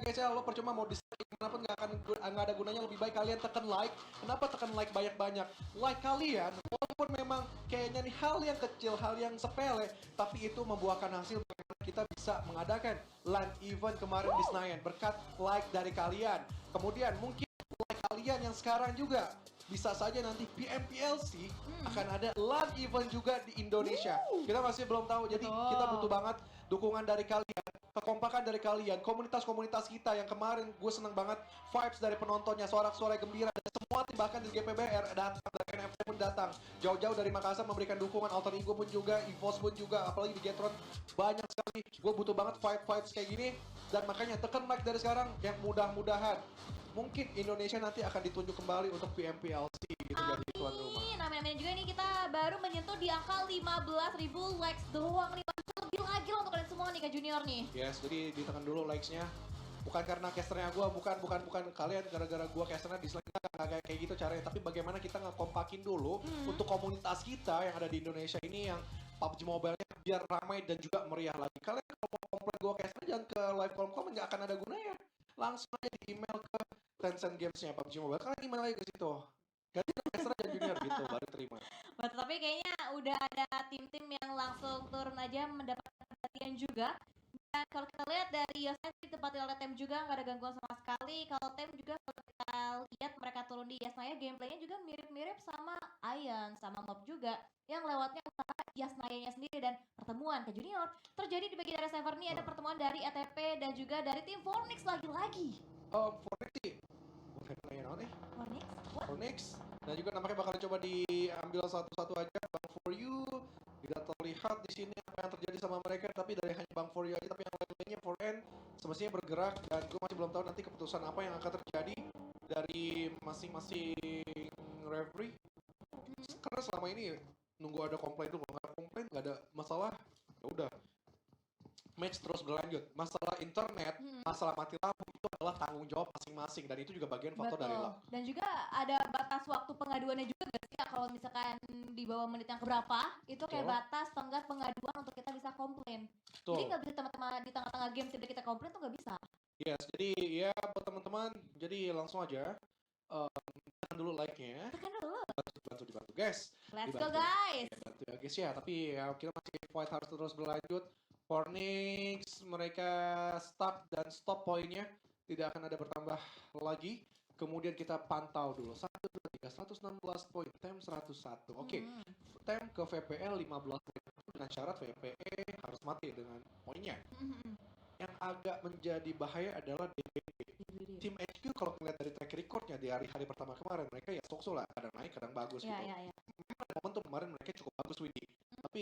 guys ya, lo percuma mau dislike kenapa nggak ada gunanya, lebih baik kalian tekan like. Kenapa tekan like banyak-banyak? Like kalian, walaupun memang kayaknya nih hal yang kecil, hal yang sepele, tapi itu membuahkan hasil bagaimana kita bisa mengadakan live event kemarin di Senayan berkat like dari kalian. Kemudian mungkin like kalian yang sekarang juga bisa saja nanti PMPLC akan ada live event juga di Indonesia. Kita masih belum tahu, jadi kita butuh banget dukungan dari kalian, kekompakan dari kalian, komunitas-komunitas kita yang kemarin gue seneng banget vibes dari penontonnya, sorak-sorai gembira dan semua tim bahkan di GPBR datang, dari NFT pun datang, jauh-jauh dari Makassar memberikan dukungan, Alter Ego pun juga, EVOS pun juga, apalagi di Getron banyak sekali. Gue butuh banget vibes kayak gini dan makanya tekan like dari sekarang yang mudah-mudahan mungkin Indonesia nanti akan ditunjuk kembali untuk PMPLC gitu jadi tuan rumah. Amin juga nih kita baru menyentuh di angka 15.000 likes doang nih. Lebih lagi loh untuk kalian semua nih Kak Junior nih. Yes, jadi ditekan dulu likes-nya. Bukan karena casternya gue, bukan kalian gara-gara gue casternya dislike, nggak kayak gitu caranya. Tapi bagaimana kita ngekompakin dulu untuk komunitas kita yang ada di Indonesia ini yang PUBG Mobile-nya biar ramai dan juga meriah lagi. Kalian kalau mau komplain gue casternya jangan ke live comment nggak akan ada gunanya. Langsung aja di email ke Tencent Games-nya PUBG Mobile. Kalian email aja ke situ. Ganti caster aja Junior gitu baru terima. Tapi kayaknya udah ada tim-tim yang langsung turun aja mendapatkan perhatian juga. Dan kalau kita lihat dari Yosef di tempat tem juga nggak ada gangguan sama sekali. Kalau tem juga kalau kita lihat mereka turun di Yasnaya gameplaynya juga mirip-mirip sama Ion sama Mob juga yang lewatnya usaha Yasnaya-nya sendiri dan pertemuan ke Junior terjadi di bagian area server nih ada pertemuan dari ATP dan juga dari tim Fornix lagi-lagi. Fornix sih, bukan nanya naon Fornix. Dan juga nampaknya bakal coba diambil satu-satu aja. Bang For You tidak terlihat di sini apa yang terjadi sama mereka, tapi dari hanya Bang For You aja, tapi yang lainnya For N semestinya bergerak dan gue masih belum tahu nanti keputusan apa yang akan terjadi dari masing-masing referee. Karena selama ini nunggu ada komplain dulu, nggak ada komplain nggak ada masalah, ya udah match terus berlanjut. Masalah internet, masalah mati lampu itu adalah tanggung jawab masing-masing dan itu juga bagian faktor dari luck. Dan juga ada batas waktu pengaduannya juga gak sih kalau misalkan di bawah menit yang keberapa itu kayak batas tenggat pengaduan untuk kita bisa komplain. Jadi nggak bisa teman-teman di tengah-tengah game tidak kita komplain tuh nggak bisa. Yes, jadi ya buat teman-teman, jadi langsung aja tekan dulu like-nya. Tekan dulu. Dibantu guys. Let's go guys. Dibantu ya guys ya, tapi ya kita masih fight harus terus berlanjut. Fornix mereka stuck dan stop poinnya tidak akan ada bertambah lagi. Kemudian kita pantau dulu 1, 2, 3, 116 poin, tem 101. Oke, tem ke VPL 15 poin dengan syarat VPE harus mati dengan poinnya. Yang agak menjadi bahaya adalah DBD. Tim HQ kalau melihat dari track recordnya di hari-hari pertama kemarin mereka ya sok-sok lah, kadang naik kadang bagus gitu. Memang ada momentum kemarin mereka cukup bagus Windy, tapi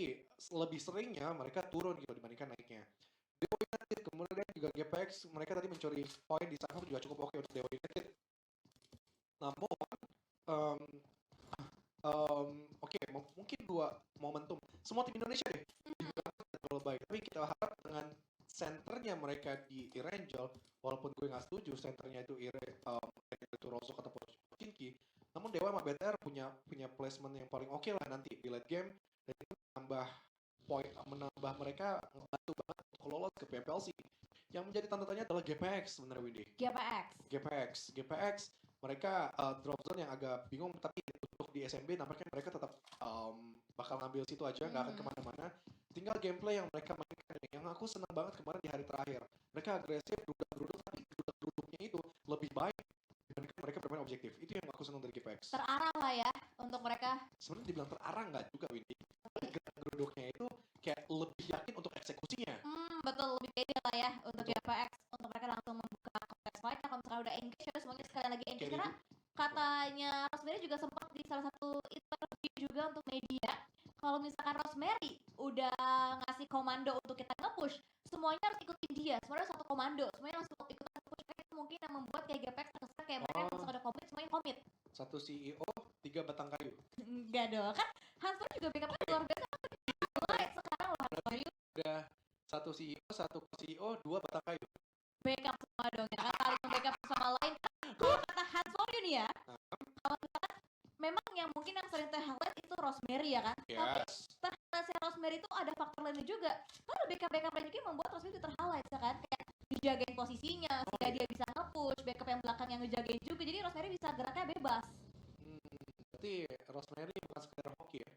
lebih seringnya mereka turun gitu dibandingkan naiknya. Dewa United kemudian juga GPX mereka tadi mencuri poin di sana juga cukup oke untuk Dewa United. Namun mungkin dua momentum semua tim Indonesia deh terlalu baik, tapi kita harap dengan senternya mereka di Irangel, walaupun gue nggak setuju senternya itu itu Rozok atau Pochinki, namun Dewa sama BTR punya placement yang paling oke lah nanti di late game dan itu menambah mereka membantu banget untuk lolos ke PMPLC. Yang menjadi tanda tanya adalah GPX sebenarnya Windy. GPX mereka drop zone yang agak bingung, tapi untuk di SMB nampaknya mereka tetap bakal ngambil situ aja, nggak akan kemana-mana. Tinggal gameplay yang mereka mainkan yang aku senang banget kemarin di hari terakhir. Mereka agresif, duduk, tapi duduknya itu lebih baik dibandingkan mereka bermain objektif. Itu yang aku senang dari GPX. Terarang lah ya untuk mereka. Sebenarnya dibilang terarang nggak juga Windy. Duduknya itu kayak lebih yakin untuk eksekusinya. Betul, lebih beda lah ya untuk GPX. Untuk mereka langsung membuka contest fight. Kalau misalnya udah engage ya semuanya sekali lagi engage. Karena katanya Rosemary juga sempat di salah satu interview juga untuk media. Kalau misalkan Rosemary udah ngasih komando untuk kita nge-push, semuanya harus ikutin dia. Semuanya satu komando, semuanya harus ikutan push. Itu mungkin yang membuat kayak GPX terkesan kayak mereka yang udah komit, semuanya komit. Satu CEO, 3 batang kayu. Enggak dong, kan Hansel juga backupnya luar biasa. Sekarang loh Hansel. Udah satu CEO, 2 batang kayu. Backup semua dong ya, kan saling backup sama lain. Kalau kata Hansel ini ya, kalau misalkan memang yang mungkin yang sering terhighlight itu Rosemary ya kan. Yes. Tapi terhighlight Rosemary itu ada faktor lainnya juga. Karena backup lainnya juga yang membuat Rosemary itu terhighlight ya kan. Kayak dijagain posisinya sehingga dia bisa nge-push, backup yang belakang yang ngejagain juga, jadi Rosemary bisa geraknya bebas. Berarti Rosemary bukan sekedar hoki ya?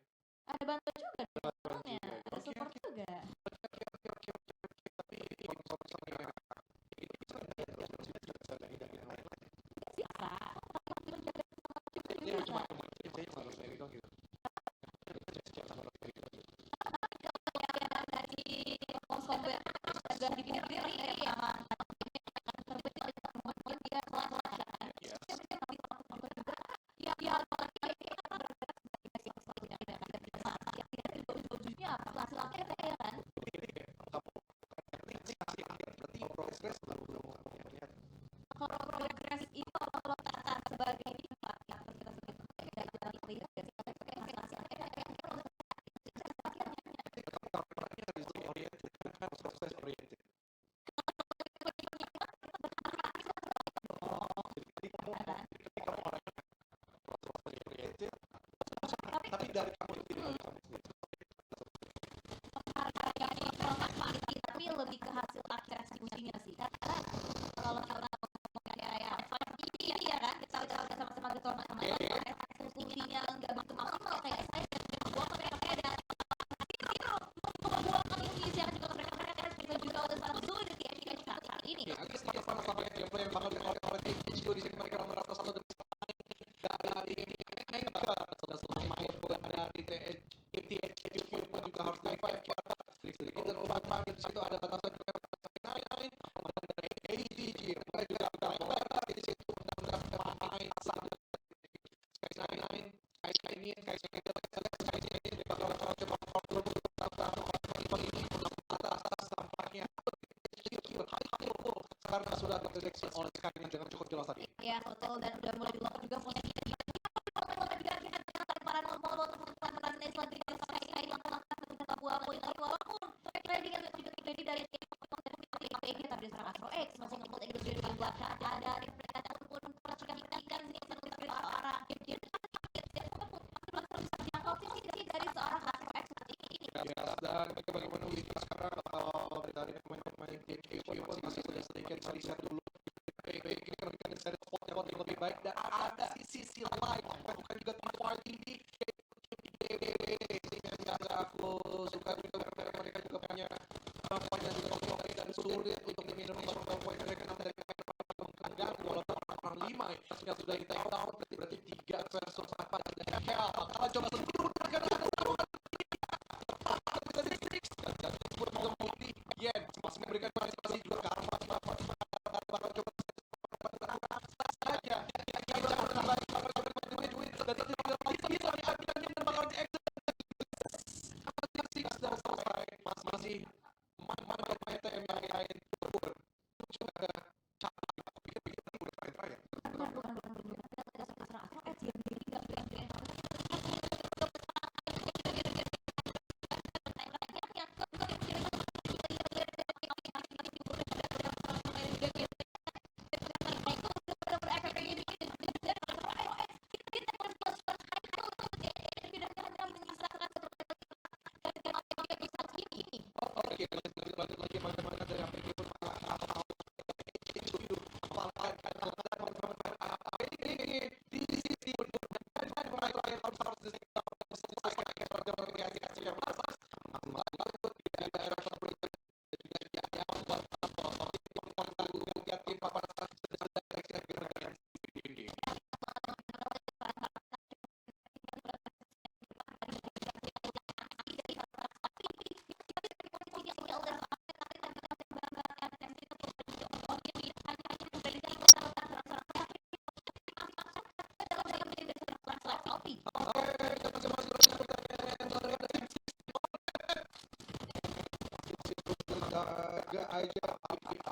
Ada bantu juga di belakangnya, juga. ada support juga. Tapi kalau misalnya itu bisa lihat terus bisa jagain yang lain. Bisa. Ini cuma saya sama Rosemary dong gitu. Dari combo yang agak dipilih-pilih yang terpenting kemudian dia kelas kan. Ya ujungnya apa? Hasil akhirnya ya kan? Kalau progres itu kalau kata sebagai impact yang kita sebut tidak jalan lihat dari hasil akhirnya tapi dari kamu sendiri tapi lebih ke hasil akhir eksekusinya sih karena kalau kita kayak ini ya kan kita udah sama-sama gitu sama eksekusinya nggak begitu maksimal kayak saya gua mereka ada membuahkan inisiasi yang juga mereka kita juga udah sangat sulit di saat ini ya agak sedikit sama gameplay yang bakal oleh THQ di sini mereka merata satu demi dari Anchor sudah selesai main pun dari THQ pun juga harus revive sedikit dan obat di situ ada batasan dari ADG mereka juga ada di situ dan main satu Space Nine ini bakal coba atas tampaknya karena sudah terdeteksi oleh Skynet dengan cukup jelas tadi. ya betul dan udah mulai dilakukan juga posisi juga kita para nomor teman-teman lagi sampai kita buat poin walaupun trading yang juga terjadi dari PG tapi diserang Astro X masih ngebut itu dari belakang ada mereka pun percikan sini seperti orang jadi jangkau sisi dari seorang Astro X seperti ini dan bagaimana Wiki sekarang dari pemain-pemain THQ masih sedikit riset dulu ini kan dari spot yang lebih baik dan ada sisi lain bukan juga party di yang aku suka juga mereka juga punya poin yang juga oke dan sulit untuk diminum poin mereka dari mengganggu walaupun orang 5 yang sudah di take down berarti 3 versus 4 dan hell kalau coba seluruh karena ada taruhan Yen masih memberikan masih juga karma bakal coba saja duit dan tidak bisa diambilnya dan bakal di-exit dan selesai masih main TM yang lain juga lanjut lagi bagaimana dari APG pun di sisi pemain lain harus aja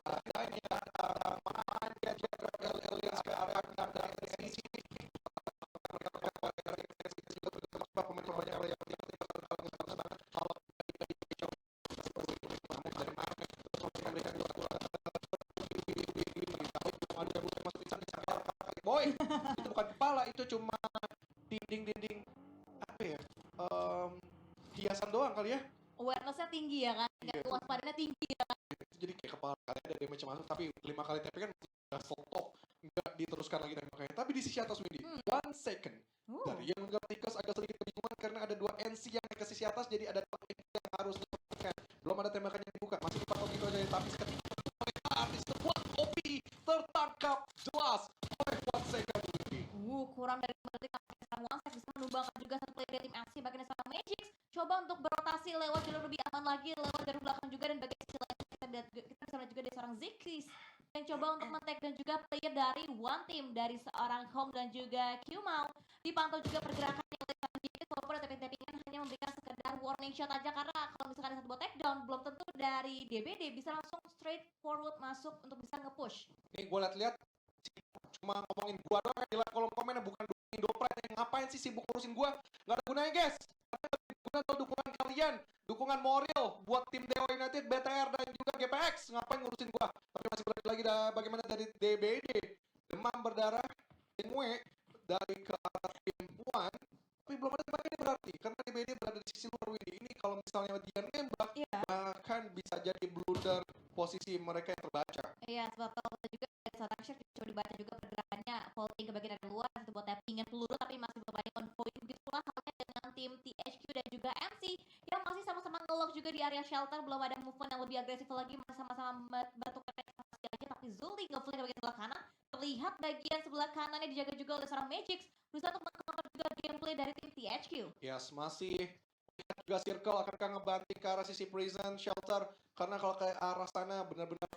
adanya tanaman gadget alien sekarang dari sisi pemain-pemain yang boy itu bukan kepala itu cuma dinding apa ya hiasan doang kali ya awareness-nya tinggi ya kan, kewaspadanya tinggi ya kan. jadi kayak kepala ada damage damage masuk, tapi 5 kali TP kan udah stop, nggak diteruskan lagi tembakannya. Tapi di sisi atas Windy, 1 second dari yang Galacticos agak sedikit kebingungan karena ada 2 NC yang naik ke sisi atas, jadi ada 2 NC yang harus diperhatikan. Belum ada tembakan yang dibuka, masih dipantau gitu aja. Tapi ketika artis sebuah kopi tertangkap jelas oleh 1 second Windy. Kurang dari berarti sekarang One Side bisa menumbangkan juga satu player dari tim MC bagian seorang Magic. Coba untuk berotasi lewat jalur lebih aman lagi, lewat jalur belakang juga, dan bagian sisi lain kita bisa lihat juga dari seorang Zikris yang coba untuk men-tag, dan juga player dari One Team dari seorang Hong dan juga Qmao. Dipantau juga pergerakannya oleh seorang Zikris, walaupun ada tapping-tappingan hanya memberikan sekedar warning shot aja, karena kalau misalkan ada satu buat takedown belum tentu dari DBD bisa langsung straight forward masuk untuk bisa nge-push. Nih gue liat-liat cuma ngomongin gua doang di kolom komennya, bukan dukungin Dopride. Yang ngapain sih sibuk ngurusin gua? Gak ada gunanya guys. Guna atau dukungan kalian, dukungan moral buat tim Dewa United, BTR dan juga GPX. Ngapain ngurusin gua? Tapi masih balik lagi bagaimana dari DBD, demam berdarah Ingwe dari ke arah tim Puan. Tapi belum ada tembakan berarti karena DBD berada di sisi luar Windy. Ini kalau misalnya dia nembak, bahkan bisa jadi blunder posisi mereka yang terbaca. Iya, sebab kalau juga seorang Chef coba dibaca juga pergerakannya vaulting ke bagian dari luar untuk buat tappingan peluru, tapi masih belum banyak on point. Begitulah halnya dengan tim THQ dan juga MC yang masih sama-sama nge-lock juga di area shelter. Belum ada movement yang lebih agresif lagi, masih sama-sama bertukar informasi aja. Tapi Zully nge-flank ke bagian sebelah kanan, terlihat bagian sebelah kanannya dijaga juga oleh seorang Magic, berusaha untuk meng-counter juga gameplay dari tim THQ. Yes, masih juga circle akankah ngebanting ke arah sisi prison shelter, karena kalau ke arah sana benar-benar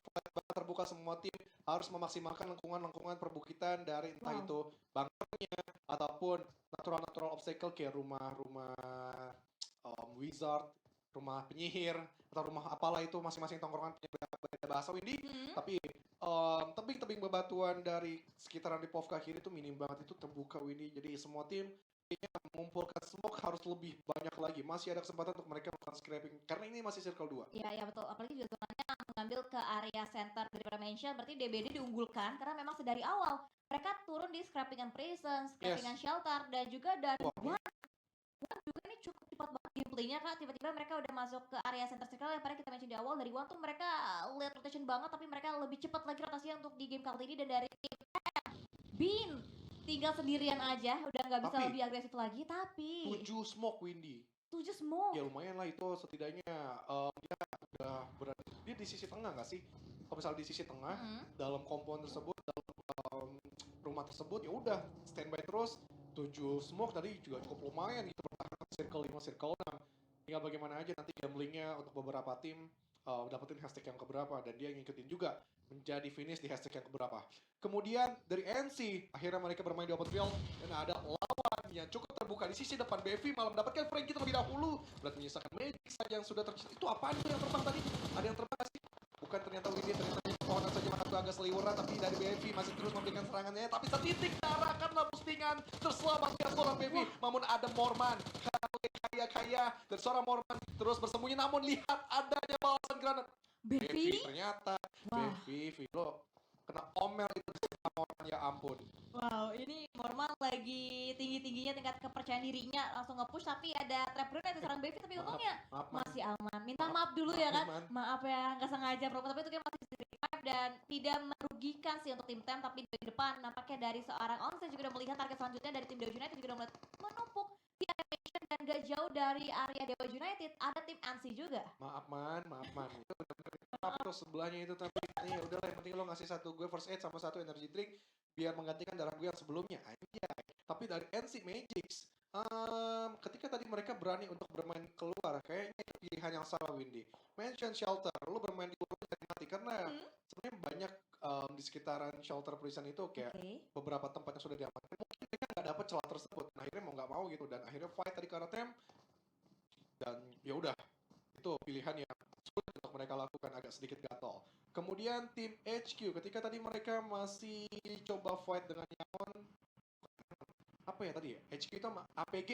terbuka, semua tim harus memaksimalkan lengkungan perbukitan dari entah itu bunkernya ataupun natural obstacle kayak rumah-rumah wizard, rumah penyihir atau rumah apalah itu, masing-masing tongkrongan punya beda bahasa Windy. Tapi tebing-tebing bebatuan dari sekitaran Lipovka kiri itu minim banget, itu terbuka Windy. Jadi semua tim kayaknya mengumpulkan smoke harus lebih banyak lagi. Masih ada kesempatan untuk mereka melakukan scrapping karena ini masih circle 2. Iya betul, apalagi juga zonanya mengambil ke area center dari Mansion, berarti DBD diunggulkan karena memang sedari awal mereka turun di scrappingan prison, scrappingan shelter, dan juga dari One juga ini cukup cepat banget gameplaynya kak. Tiba-tiba mereka udah masuk ke area center circle yang pada kita mention di awal. Dari One tuh mereka late rotation banget, tapi mereka lebih cepat lagi rotasinya untuk di game kali ini. Dan dari tim Bean tinggal sendirian aja, udah nggak bisa lebih agresif lagi. Tapi 7 smoke Windy, 7 smoke ya lumayan lah itu, setidaknya dia udah berada dia di sisi tengah nggak sih? Kalau misalnya di sisi tengah dalam kompon tersebut, dalam rumah tersebut, ya udah standby terus. 7 smoke tadi juga cukup lumayan gitu, bertahan circle 5, circle 6. Tinggal bagaimana aja nanti gamblingnya untuk beberapa tim dapetin hashtag yang keberapa, dan dia ngikutin juga menjadi finish di hashtag yang keberapa. Kemudian dari NC, akhirnya mereka bermain di open field dan ada lawan yang cukup terbuka di sisi depan. Bevi malah mendapatkan Frankie terlebih dahulu, berarti menyisakan Magic saja yang sudah tercita. Itu apaan itu yang terbang tadi? Ada yang terbang sih? Bukan, ternyata Windy, ternyata pohonan saja, maka agak seliweran. Tapi dari Bevi masih terus memberikan serangannya, tapi setitik diarahkanlah postingan terselamatkan seorang Bevi. Namun ada Morman kaya dan seorang Morman terus bersembunyi, namun lihat adanya balasan granat. Bevi ternyata Bevi lo kena omel itu sama Morman, ya ampun. Wow, ini Morman lagi tinggi-tingginya tingkat kepercayaan dirinya, langsung nge-push, tapi ada trap grenade serang Bevi, tapi untungnya masih aman. Minta maaf dulu ya kan, maaf ya nggak sengaja promo, tapi itu kayak masih revive dan tidak merugikan sih untuk tim Tem. Tapi di depan nampaknya dari seorang Onsen juga udah melihat target selanjutnya dari tim Dewa United, juga udah mulai menumpuk di animation, dan gak jauh dari area Dewa United ada tim NC juga. Maaf man itu benar-benar tuh sebelahnya itu, tapi nih udah lah, yang penting lo ngasih satu gue first aid sama satu energy drink biar menggantikan darah gue yang sebelumnya aja. Tapi dari NC Magic, ketika tadi mereka berani untuk bermain keluar, kayaknya pilihan yang salah Windy. Mansion shelter, lo bermain di luar dari mati, karena sebenarnya banyak di sekitaran shelter prison itu kayak beberapa tempat yang sudah diamankan. Mungkin mereka nggak dapat celah tersebut, nah, akhirnya mau nggak mau gitu, dan akhirnya fight tadi karena tem, dan ya udah itu pilihan yang sulit untuk mereka lakukan, agak sedikit gatal. Kemudian tim HQ, ketika tadi mereka masih coba fight dengan Yaon, apa ya tadi ya? HQ itu APG.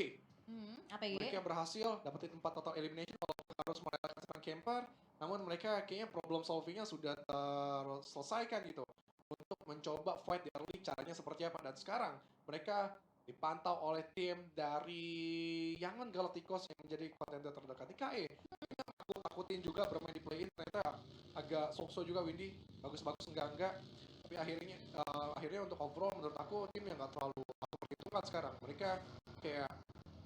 APG. Mereka berhasil dapetin 4 total elimination walaupun harus merelakan camper, namun mereka kayaknya problem solvingnya sudah terselesaikan gitu untuk mencoba fight di early, caranya seperti apa. Dan sekarang mereka dipantau oleh tim dari Yangon Galacticos yang menjadi kontender terdekat di KE. takutin juga bermain di play-in ternyata agak so-so juga Windy, bagus-bagus enggak. Tapi akhirnya untuk overall menurut aku tim yang nggak terlalu aku perhitungkan sekarang. Mereka kayak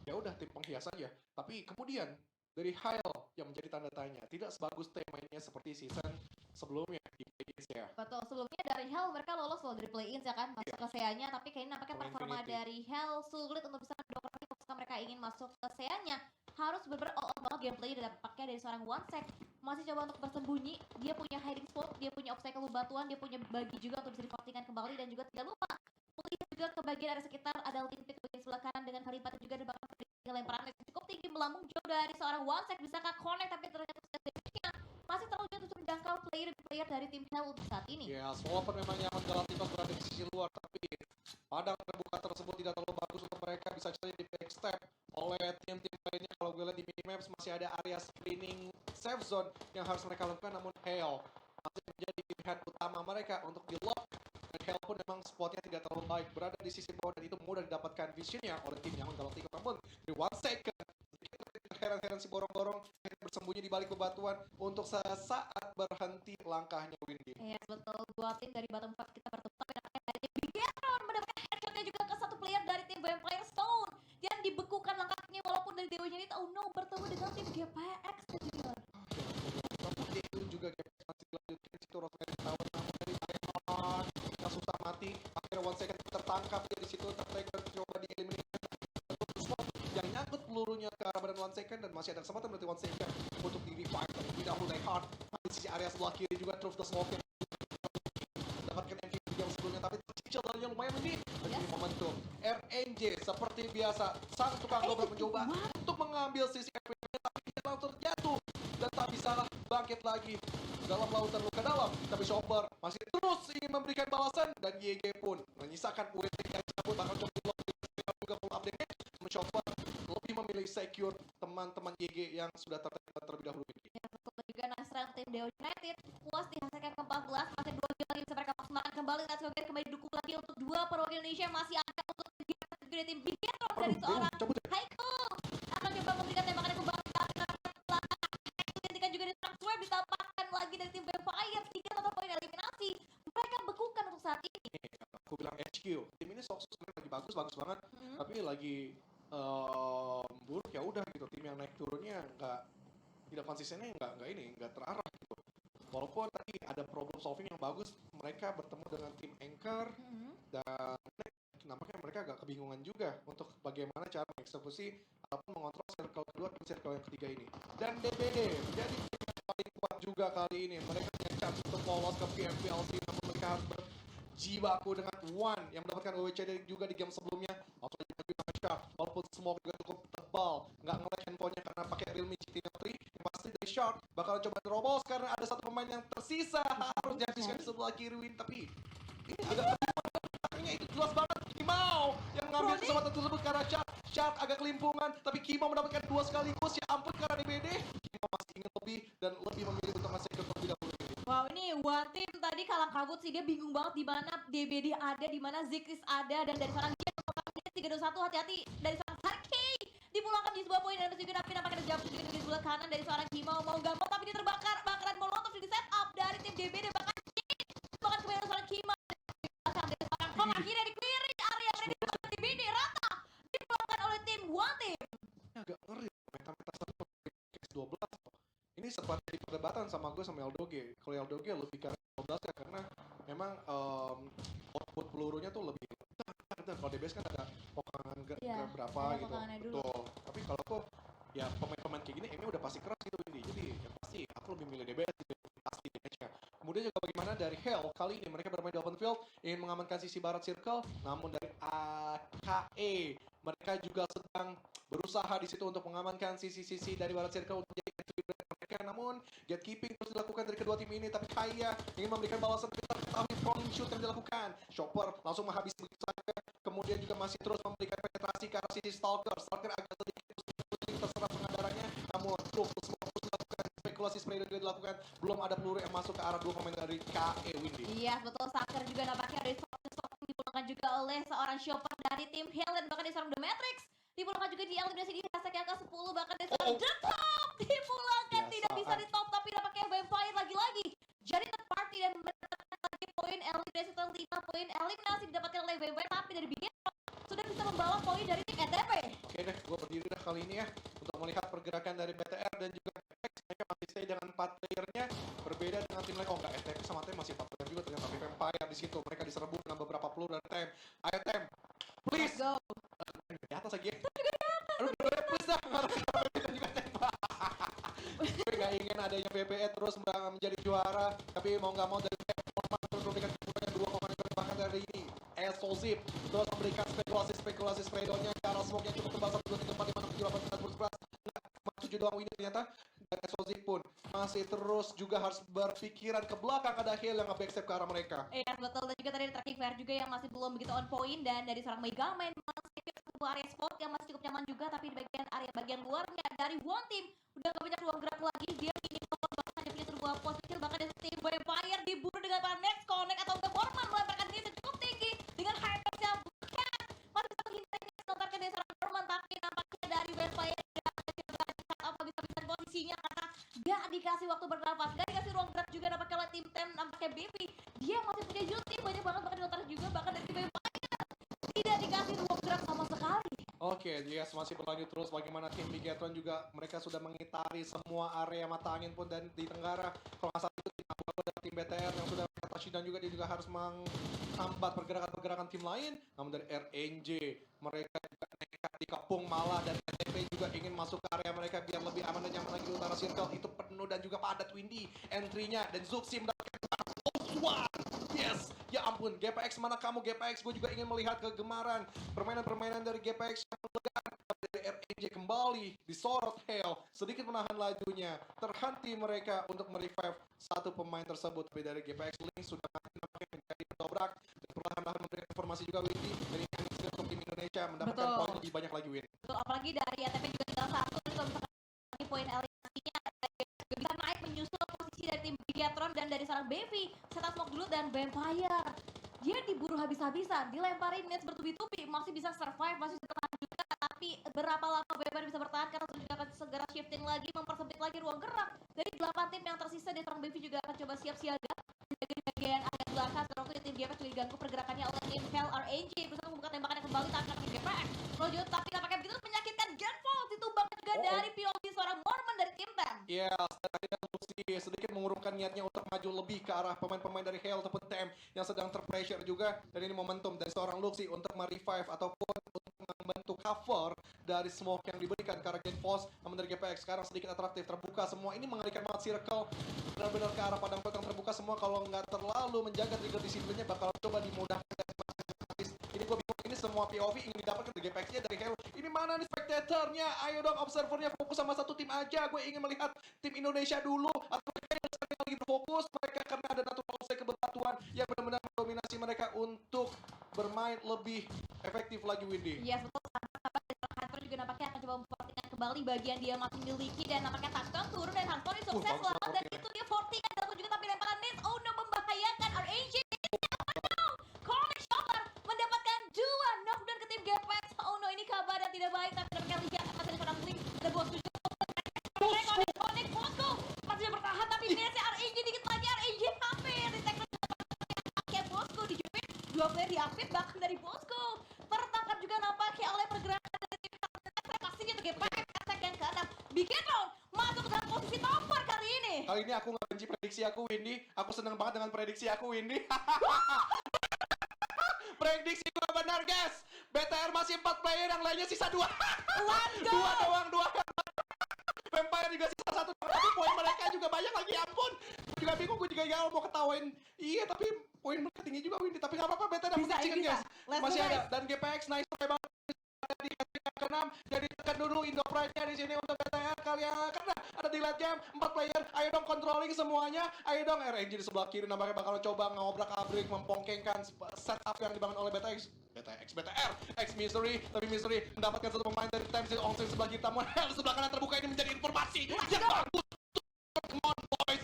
ya udah tim penghias aja. Tapi kemudian dari Hyle yang menjadi tanda tanya, tidak sebagus tim mainnya seperti season sebelumnya di play-ins ya. Betul, sebelumnya dari Hell mereka lolos loh dari play-in ya kan, masuk ke SEA-nya, tapi kayaknya nampaknya Sama performa Infinity. dari Hell sulit untuk bisa mendongkrak lagi ketika mereka ingin masuk ke SEA-nya. Harus bener-bener all out banget gameplay dan dampaknya dari seorang OneSec. Masih coba untuk bersembunyi, dia punya hiding spot, dia punya obstacle bebatuan, dia punya bagi juga untuk bisa difortingkan kembali, dan juga tidak lupa melihat juga ke bagian area sekitar ada limpik bagian sebelah kanan dengan kalipat dan juga ada bahkan lemparan yang cukup tinggi melambung jauh dari seorang OneSec. Bisakah connect, tapi ternyata damage-nya masih terlalu jauh untuk menjangkau player dari tim Hell untuk saat ini. Ya, walaupun memang nyaman Galacticos berada di sisi luar, tapi padang terbuka tersebut tidak terlalu bagus untuk mereka, bisa saja di backstep oleh tim-tim lainnya. Kalau gue lihat di minimaps masih ada area screening safe zone yang harus mereka lakukan, namun Hell masih menjadi pilihan utama mereka untuk di lock. Dan Hell pun memang spotnya tidak terlalu baik, berada di sisi bawah dan itu mudah didapatkan visionnya oleh tim Nyaman Galacticos. Namun di 1 second heran-heran si borong-borong bersembunyi di balik bebatuan untuk sesaat berhenti langkahnya Windy. Iya betul, dua tim dari bottom 5 kita bertemu, tapi nampaknya dari tim Bigetron mendapatkan headshotnya juga ke satu player dari tim Vampire Stone yang dibekukan langkahnya walaupun dari Dewa Unit. Oh no, bertemu dengan tim GPX Junior. Namun itu juga masih dilanjutkan situ Rosemary Tower, namun dari Iron yang susah mati, akhirnya 1 second tertangkap dia di situ, tertaker coba di eliminate yang nyangkut pelurunya ke arah badan 1 second dan masih ada kesempatan berarti 1 second untuk di revive tapi tidak Die Hard di sisi area sebelah kiri juga Truth the Smoke yang mendapatkan MVP yang sebelumnya tapi tercicil yang lumayan ini dan ini momentum RNJ seperti biasa sang tukang dobrak mencoba untuk mengambil sisi MVP tapi dia langsung terjatuh dan tak bisa bangkit lagi dalam lautan luka dalam, tapi Chopper masih terus ingin memberikan balasan dan YG pun menyisakan UET yang cabut bakal coba juga full up damage. Chopper lebih memilih secure teman-teman YG yang sudah terlebih dahulu ini. Ya betul, juga Nasra tim Dewa United puas dihasilkan ke-14, masih 2 game lagi bisa mereka maksimalkan kembali. Let's go guys, kembali didukung lagi untuk 2 perwakilan Indonesia masih ada untuk tim Bigetron dari seorang Haiku akan coba memberikan tembakan yang kembali juga di track swab ditampakkan lagi dari tim Vampire 3 total poin eliminasi. Mereka bekukan untuk saat ini. Aku bilang HQ, tim ini sebenarnya lagi bagus banget, tapi lagi buruk ya udah gitu. Tim yang naik turunnya tidak konsistennya nggak terarah gitu. Walaupun tadi ada problem solving yang bagus, mereka bertemu dengan tim Anchor dan nampaknya mereka agak kebingungan juga untuk bagaimana cara mengeksekusi ataupun mengontrol circle kedua dan circle yang ketiga ini. Dan DBD menjadi tim yang paling kuat juga kali ini. Mereka punya chance untuk lolos ke PMPLC, namun mereka harus berjibaku dengan One yang mendapatkan OWC juga di game sebelumnya. Langsung dengan Shark, walaupun smoke juga cukup tebal, nggak nge-lag handphonenya karena pakai Realme GT3. Yang pasti dari Shark bakalan coba terobos karena ada satu pemain yang tersisa harus dihabiskan di sebelah kiri Win. Tapi ini agak itu jelas banget Kimau yang mengambil kesempatan tersebut karena Shark agak kelimpungan, tapi Kimau mendapatkan 2 sekaligus. Ya ampun, karena DBD Kimau masih ingin lebih dan lebih memilih untuk ngasih ke terlebih dahulu. Wow, ini One Team tadi kalang kabut sih, dia bingung banget di mana DBD ada, di mana Zikris ada, dan dari seorang dia 321 hati-hati dari seorang Harkey dipulangkan di sebuah poin dan masih juga nampaknya ada jump juga di sebelah kanan dari seorang Kimau mau gak mau tapi dia terbakar, bakaran molotov di set up dari tim DBD bahkan kemudian seorang Kimau dari seorang Kong akhirnya di clearing area mereka DBD rata dipulangkan oleh tim One Team. Ini agak ngeri, meta-meta 12 ini sempat jadi perdebatan sama gue sama Eldoge. Kalau Eldoge lebih karena 12 ya, karena memang output pelurunya tuh lebih dan kalau DBS kan ada pokangan berapa gitu. Betul. Tapi kalau aku ya pemain-pemain kayak gini ini udah pasti keras gitu ini. Jadi ya pasti aku lebih milih DBS gitu, pasti damage-nya. Kemudian juga bagaimana dari Hell kali ini mereka bermain di open field ingin mengamankan sisi barat circle, namun dari AKE mereka juga sedang berusaha di situ untuk mengamankan sisi-sisi dari barat circle untuk jadi mereka, namun gatekeeping terus dilakukan dari kedua tim ini. Tapi Kaya ingin memberikan balasan, kita ketahui falling shoot yang dilakukan. Chopper langsung menghabisi begitu saja, kemudian juga masih terus memberikan penetrasi ke arah sisi Stalker agak sedikit terserah pengandarannya, namun terus dilakukan spekulasi spray dan dilakukan, belum ada peluru yang masuk ke arah dua pemain dari KE Windy. Iya betul, Stalker juga nampaknya dari dipulangkan juga oleh seorang Chopper dari tim Hell dan bahkan dari seorang The Matrix dipulangkan juga di eliminasi di hashtag yang ke-10 bahkan dari seorang The Top dipulangkan, tidak bisa Biasaan. di top, tapi nampaknya Vampire lagi-lagi jadi third party dan mendapatkan lagi poin eliminasi setelah 5 poin eliminasi didapatkan oleh Vampire, tapi dari Bigetron sudah bisa membawa poin dari tim ETP. Oke deh, gue berdiri dah kali ini ya untuk melihat pergerakan dari BTR dan juga GPX. Mereka masih stay dengan 4 playernya, berbeda dengan tim lain. Oh enggak, ETP sama TEM masih 4 player juga dengan tapi Vampire di situ. Mereka diserbu dengan beberapa peluru dari TEM. Ayo TEM, please. Let's go. Di atas lagi. Aduh, please dah. Kita juga tembak. Gue gak ingin adanya BPE terus menjadi juara, tapi mau nggak mau dari TEM terus memberikan keunggulan 2,5 bahkan dari ini. Explosive terus memberikan spekulasi spedonya ke arah smoke yang cukup tebal 1, 2, 3, 4, 5, 6, 7, 8, 9, 10, 11 7 doang ini ternyata. Dan Explosive pun masih terus juga harus berpikiran ke belakang, ada Hill yang nge-backstep ke arah mereka. Iya betul, dan juga tadi ada tracking fair juga yang masih belum begitu on point, dan dari seorang Megaman masih ke sebuah area spot yang masih cukup nyaman juga, tapi di bagian luarnya dari one team udah gak banyak ruang gerak lagi. Dia ini bahkan hanya punya sebuah pos kecil, bahkan dari tim Vampire diburu dengan para next connect atau The Borman melemparkan diri cukup tinggi dengan high pace yang bukan masih bisa menghindari melontarkan dari seorang Borman, tapi nampaknya dari Vampire apa bisa posisinya karena gak dikasih waktu bernafas, gak dikasih ruang gerak juga. Nampaknya oleh tim TEM, nampaknya BP dia masih punya ulti banyak banget, bahkan dilontar juga, bahkan dari Vampire tidak dikasih ruang gerak sama sekali. Oke, yes, masih berlanjut terus bagaimana tim Bigetron juga mereka sudah mengitari semua area mata angin pun, dan di Tenggara kalau nggak salah itu tim Abu dan tim BTR yang sudah mengatasi, dan juga dia juga harus menghambat pergerakan-pergerakan tim lain. Namun dari RNJ mereka juga nekat dikepung malah, dan ETP juga ingin masuk ke area mereka biar lebih aman dan nyaman lagi di utara circle. Itu penuh dan juga padat Windy entry-nya, dan Zuxi mendapatkan yes, ya ampun, GPX mana kamu GPX? Gue juga ingin melihat kegemaran permainan-permainan dari GPX yang melegakan. Dari RNJ kembali disorot Hell, sedikit menahan lajunya, terhenti mereka untuk merevive satu pemain tersebut. Tapi dari GPX Link sudah nampaknya menjadi dobrak dan perlahan-lahan memberikan informasi juga Windy dari untuk tim Indonesia mendapatkan Betul. poin lebih banyak lagi Win. Betul, apalagi dari ATP juga tinggal satu, kalau misalkan lagi poin eliminasinya juga bisa naik menyusul posisi dari tim Bigetron dan dari seorang Bevi. Setup smoke dulu, dan Vampire dia diburu habis-habisan, dilemparin nets bertubi-tubi, masih bisa survive, masih bisa bertahan juga, tapi berapa lama Vampire bisa bertahan karena juga akan segera shifting lagi, mempersempit lagi ruang gerak. Dari 8 tim yang tersisa, dari seorang Bevi juga akan coba siap siaga di bagian area belakang. Setelah itu tim GPX juga diganggu pergerakannya oleh tim Hell RNG, berusaha membuka tembakannya kembali tangan tim GPX Rojo, tapi nampaknya begitu menyakitkan Genfall, ditumbangkan juga dari POV seorang Mormon dari tim TEM. Yes, tadi Lucy sedikit mengurungkan niatnya untuk maju lebih ke arah pemain-pemain dari Hell ataupun TM yang sedang terpressure juga. Dan ini momentum dari seorang Lucy untuk merevive ataupun untuk membentuk cover dari smoke yang diberikan ke arah Genfos. Namun dari GPX sekarang sedikit atraktif, terbuka semua. Ini mengerikan banget circle, benar-benar ke arah padang potong terbuka semua. Kalau nggak terlalu menjaga trigger disiplinnya bakal coba dimudahkan. Ini gue bingung, ini semua POV ingin didapatkan dari GPX-nya dari Hell. Ini mana nih spectatornya? Ayo dong, observernya fokus sama satu tim aja. Gue ingin melihat tim Indonesia dulu, atau mereka yang lagi berfokus mereka karena ada natural state kebebatuan yang benar-benar mendominasi mereka untuk bermain lebih efektif lagi Windy. Yes, betul. Sahabat dari Hunter juga nampaknya akan coba memperhatikan kembali bagian dia masih miliki, dan nampaknya touchdown turun dan Hunter sukses bagus selamat, banget, dan oke. itu dia 40 kan dapat juga, tapi lemparan nets, oh no, membahayakan RNG. Corner shopper mendapatkan 2 knockdown ke tim GPX. Oh no, ini kabar yang tidak baik, tapi nampaknya lihat masih ada seorang blink, ada bos juga. Connect Bosco masih bertahan, tapi netsnya RNG dikit lagi, RNG hampir di tag pakai Bosco dijepit, 2 player diapit bahkan dari Bosco. Tertangkap juga nampaknya oleh pergerakan dari tim pastinya untuk GPX attack yang ke-6. Bigetron masuk ke dalam posisi topper kali ini. Kali ini aku nggak benci prediksi aku Windy, aku seneng banget dengan prediksi aku Windy. Prediksi gue benar guys, BTR masih 4 player, yang lainnya sisa 2. Let's go. 2 doang. Vampire juga sisa 1, tapi poin mereka juga banyak lagi, ampun. Gue juga bingung, gue juga gak mau ketawain. Iya, tapi poin mereka tinggi juga Windy, tapi gak apa-apa, BTR dapat Bisa, chicken bisa. guys. Let's Masih go, ada, guys. dan GPX nice try banget. Di ke-6, jadi tekan dulu Indo Pride-nya di sini untuk BTR kalian, karena ada di late game 4 player. Ayo dong controlling semuanya, ayo dong. RNG di sebelah kiri nampaknya bakal coba ngobrak-abrik, mempongkengkan setup yang dibangun oleh BTR, X Mystery, tapi Mystery mendapatkan satu pemain dari Time Seal Ongsi sebelah kita. Hell sebelah kanan terbuka, ini menjadi informasi yang bagus. Come on boys,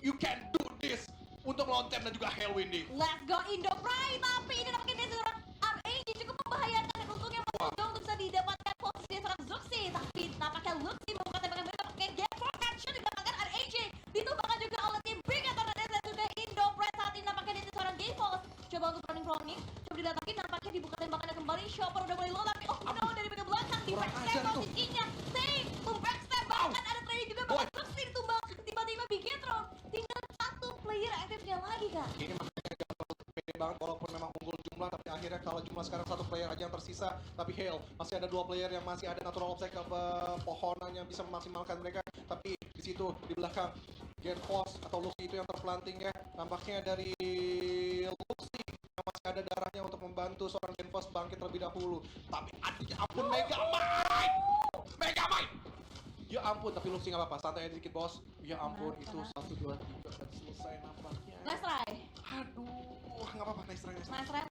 you can do this untuk melawan Tem dan juga Hell Windy. Let's go Indo Pride, tapi ini nampaknya dia seorang RNG cukup membahayakan, dan untungnya masih jauh untuk bisa didapatkan posisi seorang Zuxi, tapi nampaknya Luxi membuka tembakan mereka pakai coba untuk running. Coba dilihat lagi, nampaknya dibuka tembakannya kembali. Chopper udah mulai low, tapi oh no, dari bagian belakang. Di Kurang backstab ajar itu. posisinya. Save, backstab. Bahkan ada trading juga, bahkan Luxy ditumbang. Tiba-tiba Bigetron. Tinggal satu player aktifnya lagi, Kak. Ini makanya gak terlalu pede banget walaupun memang unggul jumlah, tapi akhirnya kalau cuma sekarang satu player aja yang tersisa. Tapi Hale masih ada 2 player yang masih ada natural obstacle pepohonan yang bisa memaksimalkan mereka. Tapi di situ di belakang Genfos atau Luxy itu yang terplanting ya. Nampaknya dari Luxy yang masih ada darahnya untuk membantu seorang Genfos bangkit terlebih dahulu. Tapi aduh ya ampun Megamind! Ya ampun, tapi Luxy nggak apa-apa, santai aja dikit bos. Ya ampun, itu 1, 2, 3 dan selesai nampaknya. Nice try. Aduh, nggak apa-apa, nice try. Nice try.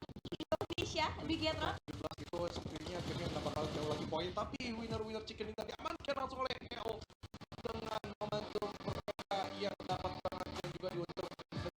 Finish ya, Bigetron. 17 itu sepertinya akhirnya nggak bakal jauh lagi poin, tapi winner chicken dinner diamankan langsung oleh